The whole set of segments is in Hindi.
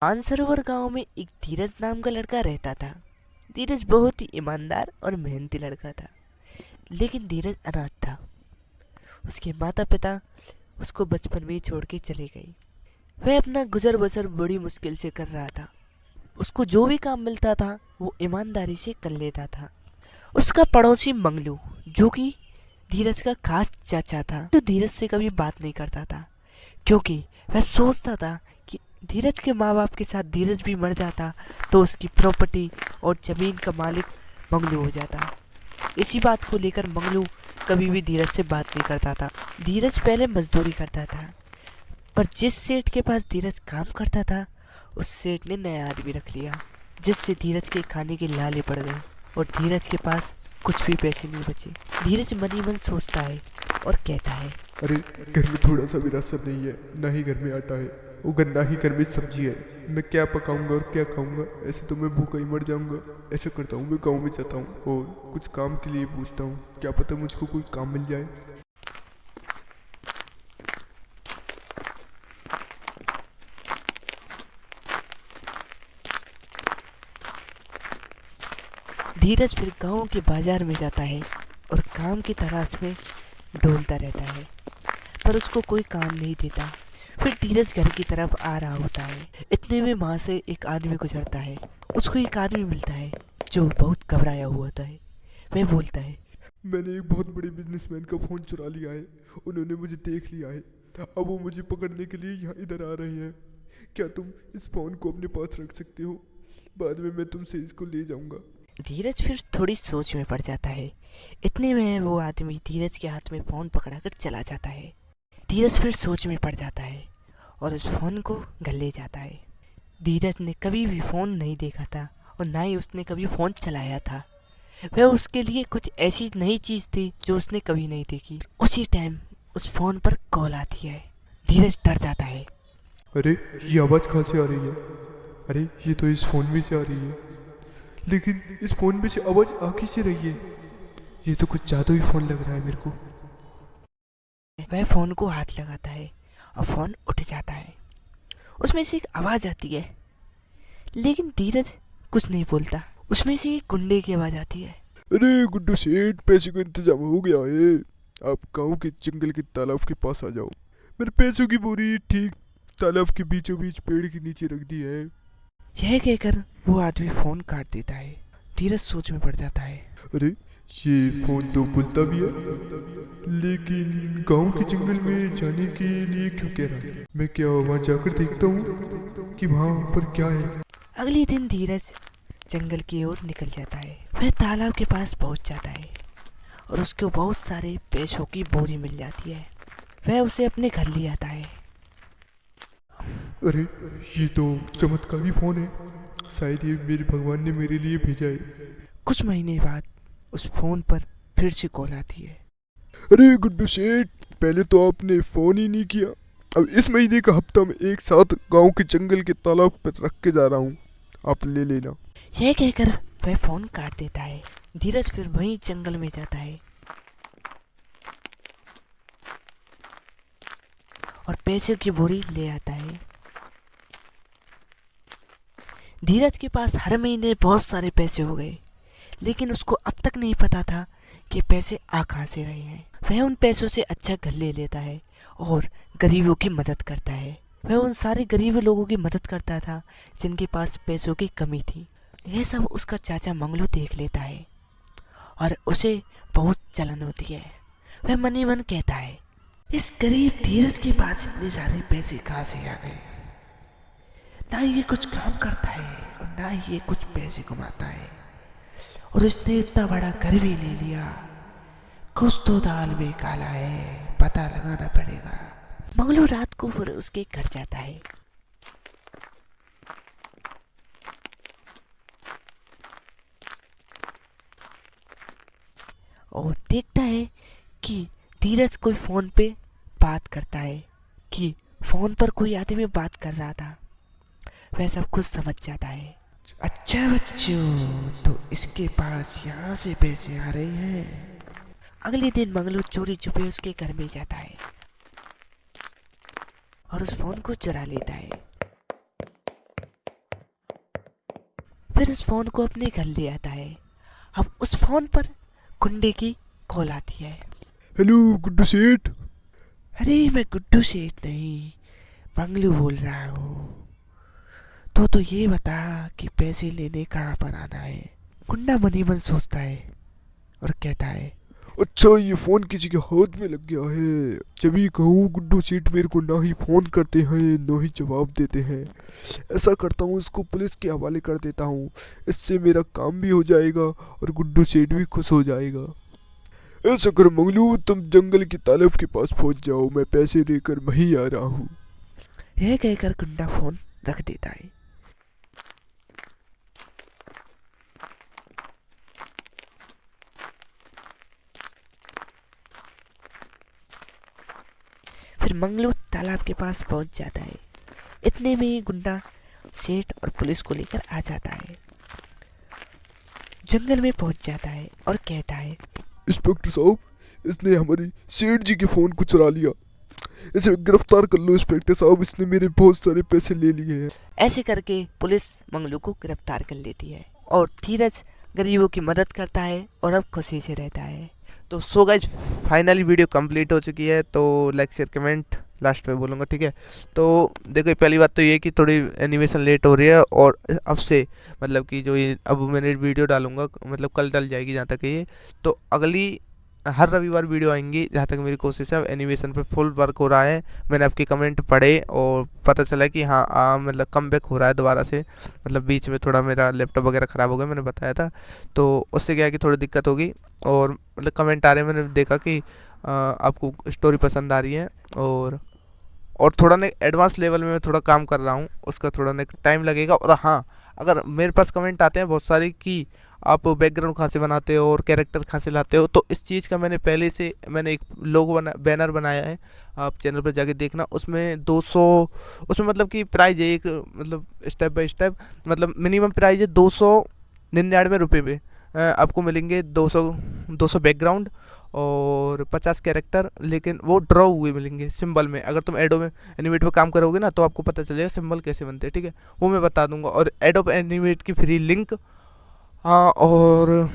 मानसरोवर गांव में एक धीरज नाम का लड़का रहता था। धीरज बहुत ही ईमानदार और मेहनती लड़का था, लेकिन धीरज अनाथ था। उसके माता पिता उसको बचपन में ही छोड़ के चले गए। वह अपना गुजर बसर बड़ी मुश्किल से कर रहा था। उसको जो भी काम मिलता था वो ईमानदारी से कर लेता था। उसका पड़ोसी मंगलू, जो कि धीरज का खास चाचा था, तो धीरज से कभी बात नहीं करता था, क्योंकि वह सोचता था कि धीरज के माँ बाप के साथ धीरज भी मर जाता तो उसकी प्रॉपर्टी और ज़मीन का मालिक मंगलू हो जाता। इसी बात को लेकर मंगलू कभी भी धीरज से बात नहीं करता था। धीरज पहले मजदूरी करता था, पर जिस सेठ के पास धीरज काम करता था उस सेठ ने नया आदमी रख लिया, जिससे धीरज के खाने के लाले पड़ गए और धीरज के पास कुछ भी पैसे नहीं बचे। धीरज मन ही मन सोचता है और कहता है, अरे घर में थोड़ा सा भी राशन नहीं है, ना ही घर में आटा है, वो गंदा ही घर में सब्जी है। मैं क्या पकाऊंगा और क्या खाऊंगा? ऐसे तो मैं भूखा ही मर जाऊंगा। ऐसा करता हूँ, मैं गाँव में जाता हूँ और कुछ काम के लिए पूछता हूँ, क्या पता मुझको कोई काम मिल जाए। धीरज फिर गांव के बाजार में जाता है और काम की तलाश में ढूंढता रहता है, पर उसको कोई काम नहीं देता। फिर धीरज घर की तरफ आ रहा होता है। इतने में वहां से एक आदमी गुजरता है। उसको एक आदमी मिलता है जो बहुत घबराया हुआ होता है। वह बोलता है, मैंने एक बहुत बड़े बिजनेसमैन का फ़ोन चुरा लिया है। उन्होंने मुझे देख लिया है। अब वो मुझे पकड़ने के लिए यहाँ इधर आ रहे हैं। क्या तुम इस फ़ोन को अपने पास रख सकते हो? बाद में मैं तुमसे इसको ले जाऊँगा। धीरज फिर थोड़ी सोच में पड़ जाता है। इतने में वो आदमी धीरज के हाथ में फ़ोन पकड़ाकर चला जाता है। धीरज फिर सोच में पड़ जाता है और उस फ़ोन को घर ले जाता है। धीरज ने कभी भी फ़ोन नहीं देखा था और ना ही उसने कभी फ़ोन चलाया था। वह उसके लिए कुछ ऐसी नई चीज़ थी जो उसने कभी नहीं देखी। उसी टाइम उस फ़ोन पर कॉल आती है। धीरज डर जाता है। अरे ये आवाज़ कहाँ से आ रही है? अरे ये तो इस फ़ोन में से आ रही है, लेकिन इस फ़ोन में से आवाज़ आ कैसे रही है? ये तो कुछ जादुई फ़ोन लग रहा है मेरे को। वह फ़ोन को हाथ लगाता है और फ़ोन उठ जाता है। उसमें से एक आवाज़ आती है, लेकिन धीरज कुछ नहीं बोलता। उसमें से एक गुंडे की आवाज़ आती है। अरे गुड्डू सेठ, पैसे का इंतजाम हो गया है। आप गांव के जंगल के तालाब के पास आ जाओ। मेरे पैसों की बोरी ठीक तालाब के बीचों बीच पेड़ के नीचे रख दी है। यह कहकर वो आदमी फ़ोन काट देता है। धीरज सोच में पड़ जाता है। अरे ये फ़ोन तो बोलता भी है, लेकिन गांव के जंगल में जाने के लिए क्यों कह रहा है? मैं क्या वहां जाकर देखता हूँ कि वहां पर क्या है। अगले दिन धीरज जंगल की ओर निकल जाता है। वह तालाब के पास पहुंच जाता है और उसको बहुत सारे पैसों की बोरी मिल जाती है। वह उसे अपने घर ले आता है। अरे ये तो चमत्कारी फ़ोन है। शायद ये मेरे भगवान ने मेरे लिए भेजा है। कुछ महीने बाद उस फोन पर फिर से कॉल आती है। अरे गुड्डू सेठ, पहले तो आपने फ़ोन ही नहीं किया। अब इस महीने का हफ्ता मैं एक साथ गांव के जंगल के तालाब पर रख के जा रहा हूँ, आप ले लेना। यह कहकर वह फोन काट देता है। धीरज फिर वहीं जंगल में जाता है और पैसे की बोरी ले आता है। धीरज के पास हर महीने बहुत सारे पैसे हो गए, लेकिन उसको अब तक नहीं पता था कि पैसे आ कहाँ से रहे हैं। वह उन पैसों से अच्छा घर ले लेता है और गरीबों की मदद करता है। वह उन सारे गरीब लोगों की मदद करता था जिनके पास पैसों की कमी थी। यह सब उसका चाचा मंगलू देख लेता है और उसे बहुत जलन होती है। वह मन ही मन कहता है, इस गरीब धीरज के पास इतने सारे पैसे कहाँ से आ गए? ना ये कुछ काम करता है और ना ये कुछ पैसे कमाता है, और इसने इतना बड़ा घर भी ले लिया। कुछ तो दाल में काला है, पता लगाना पड़ेगा। मंगलू रात को फिर उसके घर जाता है और देखता है कि धीरज कोई फोन पे बात करता है, कि फोन पर कोई आदमी बात कर रहा था। वह सब कुछ समझ जाता है। अच्छा बच्चों, तो इसके पास यहाँ से पैसे आ रहे हैं। अगले दिन मंगलू चोरी छुपे उसके घर में जाता है और उस फोन को चुरा लेता है। धीरज फ़ोन को अपने घर ले आता है। अब उस फ़ोन पर गुंडे की कॉल आती है। हेलो गुड्डू सेठ। अरे मैं गुड्डू सेठ नहीं, मंगलू बोल रहा हूँ। तो ये बता कि पैसे लेने कहाँ पर आना है। गुंडा मनी मन सोचता है और कहता है, अच्छा ये फ़ोन किसी के हाथ में लग गया है, जब भी कहूँ गुड्डू सेठ मेरे को ना ही फ़ोन करते हैं ना ही जवाब देते हैं। ऐसा करता हूँ इसको पुलिस के हवाले कर देता हूँ, इससे मेरा काम भी हो जाएगा और गुड्डू सेठ भी खुश हो जाएगा। ऐसा कर मंगलू, तुम जंगल की तालाब के पास पहुँच जाओ, मैं पैसे लेकर वहीं आ रहा हूँ। यह कहकर गुंडा फ़ोन रख देता है। फिर मंगलू तालाब के पास पहुंच जाता है। इतने में ही गुंडा सेठ और पुलिस को लेकर आ जाता है। जंगल में पहुंच जाता है और कहता है, इंस्पेक्टर साहब, इसने हमारी सेठ जी के फ़ोन को चुरा लिया, इसे गिरफ्तार कर लो इंस्पेक्टर साहब, इसने मेरे बहुत सारे पैसे ले लिए हैं। ऐसे करके पुलिस मंगलू को गिरफ्तार कर लेती है और धीरज गरीबों की मदद करता है और अब खुशी से रहता है। तो so guys finally video complete हो चुकी है। तो लाइक शेयर कमेंट लास्ट में बोलूँगा, ठीक है। तो देखो पहली बात तो ये कि थोड़ी एनिमेशन लेट हो रही है और अब से मतलब कि जो ये अब मैंने वीडियो डालूंगा मतलब कल डल जाएगी जहाँ तक ये, तो अगली हर रविवार वीडियो आएंगी जहाँ तक मेरी कोशिश है। अब एनिमेशन पे फुल वर्क हो रहा है, मैंने आपके कमेंट पढ़े और पता चला कि हाँ मतलब कम बैक हो रहा है दोबारा से। मतलब बीच में थोड़ा मेरा लैपटॉप वगैरह ख़राब हो गया, मैंने बताया था, तो उससे क्या है कि थोड़ी दिक्कत होगी। और मतलब कमेंट आ रहे हैं, मैंने देखा कि आपको स्टोरी पसंद आ रही है और थोड़ा ना एडवांस लेवल में मैं थोड़ा काम कर रहा हूँ, उसका थोड़ा ना टाइम लगेगा। और हाँ, अगर मेरे पास कमेंट आते हैं बहुत सारे कि आप बैकग्राउंड कहाँ से बनाते हो और कैरेक्टर कहाँ से लाते हो, तो इस चीज़ का मैंने पहले से एक लोगो बैनर बनाया है, आप चैनल पर जाके देखना। उसमें 200 उसमें मतलब कि प्राइस है एक, मतलब स्टेप बाय स्टेप, मतलब मिनिमम प्राइस है 299 रुपये पे आपको मिलेंगे 200 बैकग्राउंड और 50 कैरेक्टर, लेकिन वो ड्रॉ हुए मिलेंगे सिंबल में। अगर तुम एडोब एनिमेट पे काम करोगे ना तो आपको पता चलेगा सिंबल कैसे बनते हैं, ठीक है, वो मैं बता दूंगा। और एडोब एनिमेट की फ्री लिंक, हाँ, और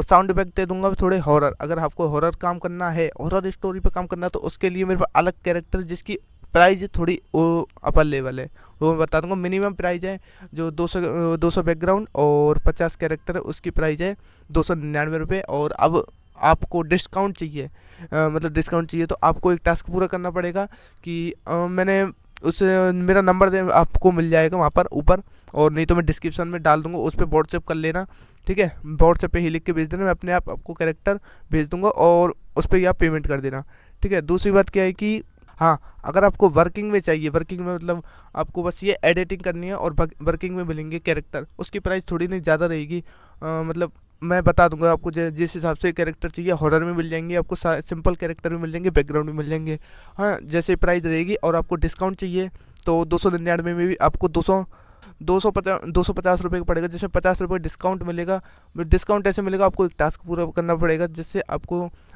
साउंड इफेक्ट दे दूंगा थोड़े हॉरर। अगर आपको हॉरर काम करना है, हॉरर स्टोरी पे काम करना है, तो उसके लिए मेरे पास अलग कैरेक्टर जिसकी प्राइस थोड़ी वो अपर लेवल है, वो मैं बता दूंगा। मिनिमम प्राइस है जो 200 बैकग्राउंड और 50 कैरेक्टर है, उसकी प्राइस है 299 रुपये। और अब आपको डिस्काउंट चाहिए, मतलब डिस्काउंट चाहिए तो आपको एक टास्क पूरा करना पड़ेगा कि मैंने उस मेरा नंबर दे आपको मिल जाएगा वहाँ पर ऊपर, और नहीं तो मैं डिस्क्रिप्शन में डाल दूंगा, उस पर व्हाट्सएप कर लेना, ठीक है। व्हाट्सएप पे ही लिख के भेज देना, मैं अपने आप आपको कैरेक्टर भेज दूंगा और उस पर ही आप पेमेंट कर देना, ठीक है। दूसरी बात क्या है कि हाँ, अगर आपको वर्किंग में चाहिए, वर्किंग में मतलब आपको बस ये एडिटिंग करनी है और वर्किंग में मिलेंगे कैरेक्टर, उसकी प्राइस थोड़ी नहीं ज़्यादा रहेगी, मतलब मैं बता दूंगा आपको जिस हिसाब से कैरेक्टर चाहिए। हॉरर में मिल जाएंगे आपको, सिंपल कैरेक्टर भी मिल जाएंगे, बैकग्राउंड भी मिल जाएंगे, हाँ, जैसे प्राइस रहेगी। और आपको डिस्काउंट चाहिए तो 299 में भी आपको 250 रुपये का पड़ेगा, जिसमें 50 रुपये डिस्काउंट मिलेगा। डिस्काउंट ऐसे मिलेगा, आपको एक टास्क पूरा करना पड़ेगा, जिससे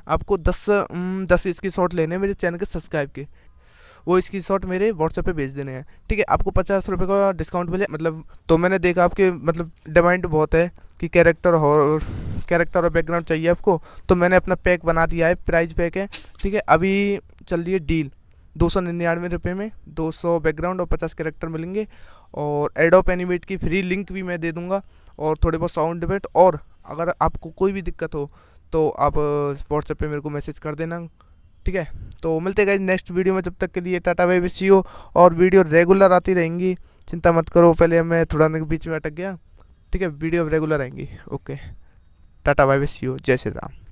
आपको 10 इसकी शॉट लेने हैं मेरे चैनल के सब्सक्राइब के, वो इसकी शॉट मेरे व्हाट्सएप पे भेज देने हैं, ठीक है। आपको 50 रुपये का डिस्काउंट मिले, मतलब तो मैंने देखा आपके मतलब डिमांड बहुत है कि कैरेक्टर और बैकग्राउंड चाहिए आपको, तो मैंने अपना पैक बना दिया है, प्राइस पैक है, ठीक है। अभी चल रही है डील 299 रुपये में 200 बैकग्राउंड और 50 कैरेक्टर मिलेंगे, और एडोब एनिमेट की फ्री लिंक भी मैं दे दूंगा, और थोड़े बहुत साउंड इफेक्ट। और अगर आपको कोई भी दिक्कत हो तो आप व्हाट्सएप पे मेरे को मैसेज कर देना, ठीक है। तो मिलते हैं नेक्स्ट वीडियो में, जब तक के लिए tata bye bye see you. और वीडियो रेगुलर आती रहेंगी, चिंता मत करो। पहले मैं थोड़ा बीच में अटक गया, ठीक है, वीडियो रेगुलर आएंगी। Okay, tata bye bye see you, जय श्री राम।